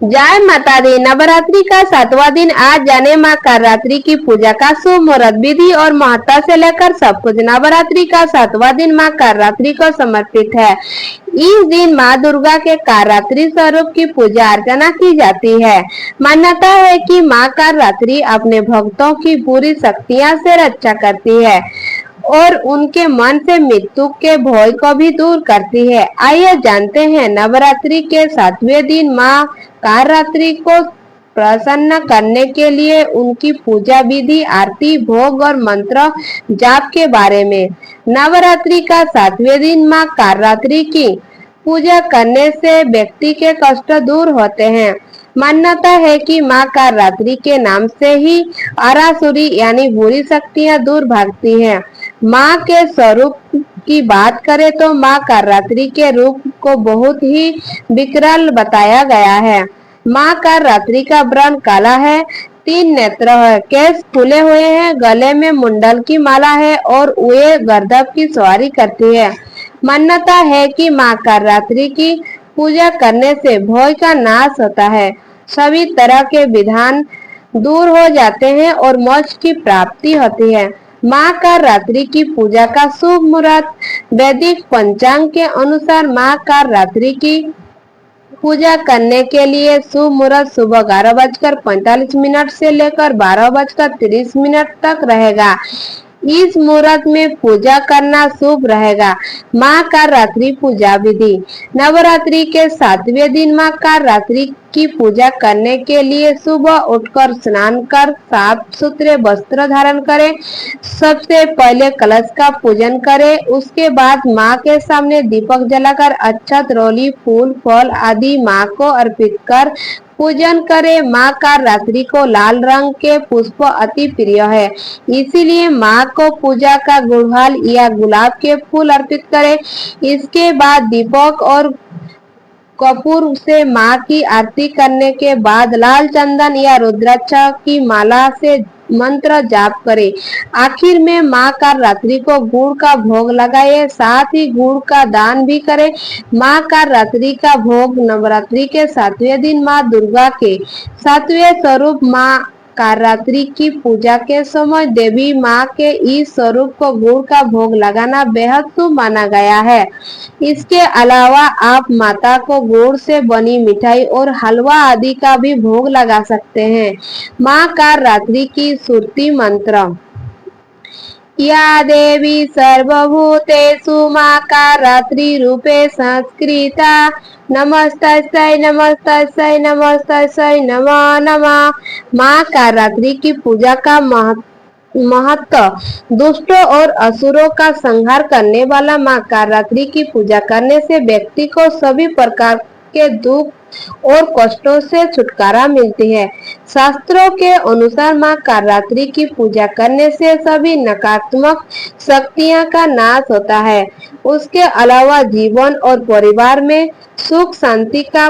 जय माता दी। नवरात्रि का 7वां दिन आज जाने मां कालरात्रि की पूजा का शुभ मुहूर्त, विधि और महत्ता से लेकर सब कुछ। नवरात्रि का 7वां दिन मां कालरात्रि को समर्पित है। इस दिन मां दुर्गा के कालरात्रि स्वरूप की पूजा अर्चना की जाती है। मान्यता है कि मां कालरात्रि अपने भक्तों की बुरी शक्तियां से रक्षा करती है और उनके मन से मृत्यु के भय को भी दूर करती है। आइए जानते हैं नवरात्रि के 7वें दिन मां कालरात्रि को प्रसन्न करने के लिए उनकी पूजा विधि, आरती, भोग और मंत्र जाप के बारे में। नवरात्रि का 7वें दिन मां कालरात्रि की पूजा करने से व्यक्ति के कष्ट दूर होते हैं। मान्यता है कि मां कालरात्रि के नाम से ही आरासुरी यानी बुरी शक्तियां दूर भागती हैं। मां के स्वरूप की बात करें तो मां कालरात्रि के रूप को बहुत ही विकराल बताया गया है। मां कालरात्रि का वर्ण काला है, 3 नेत्र है, केश फूले हुए हैं, गले में मुंडल की माला है और वे गर्दभ की सवारी करती है। मान्यता है कि मां कालरात्रि की पूजा करने से भय का नाश होता है, सभी तरह के विधान दूर हो जाते हैं और मोक्ष की प्राप्ति होती है। मां कालरात्रि की पूजा का शुभ मुहूर्त, वैदिक पंचांग के अनुसार मां कालरात्रि की पूजा करने के लिए शुभ मुहूर्त सुबह 11:45 से लेकर 12:30 तक रहेगा। इस मुहूर्त में पूजा करना शुभ रहेगा। मां कालरात्रि पूजा विधि। नवरात्रि के 7वें दिन मां कालरात्रि की पूजा करने के लिए सुबह उठकर स्नान कर साफ सुथरे वस्त्र धारण करें। सबसे पहले कलश का पूजन करें, उसके बाद मां के सामने दीपक जलाकर अक्षत, रोली, फूल, फल आदि मां को अर्पित कर पूजन करें। मां कालरात्रि को लाल रंग के पुष्प अति प्रिय है, इसीलिए मां को पूजा का गुड़हल या गुलाब के फूल अर्पित करें। इसके बाद दीपक और कपूर से मां की आरती करने के बाद लाल चंदन या रुद्राक्ष की माला से मंत्र जाप करें। आखिर में मां कालरात्रि को गुड़ का भोग लगाए, साथ ही गुड़ का दान भी करें। मां कालरात्रि का भोग। नवरात्रि के 7वें दिन मां दुर्गा के 7वें स्वरूप मां कालरात्रि की पूजा के समय देवी मां के इस स्वरूप को गुड़ का भोग लगाना बेहद शुभ माना गया है। इसके अलावा आप माता को गुड़ से बनी मिठाई और हलवा आदि का भी भोग लगा सकते हैं। मां कालरात्रि की स्तुति मंत्र। या देवी सर्वभूतेषु मां कालरात्रि रूपे संस्कृता, नमस्तस्यै नमस्तस्यै नमस्तस्यै नमो नमः। मां कालरात्रि की पूजा का महत्व। दुष्टों और असुरों का संहार करने वाला मां कालरात्रि की पूजा करने से व्यक्ति को सभी प्रकार के दुख और कष्टों से छुटकारा मिलती है। शास्त्रों के अनुसार मां कालरात्रि की पूजा करने से सभी नकारात्मक शक्तियां का नाश होता है। उसके अलावा जीवन और परिवार में सुख शांति का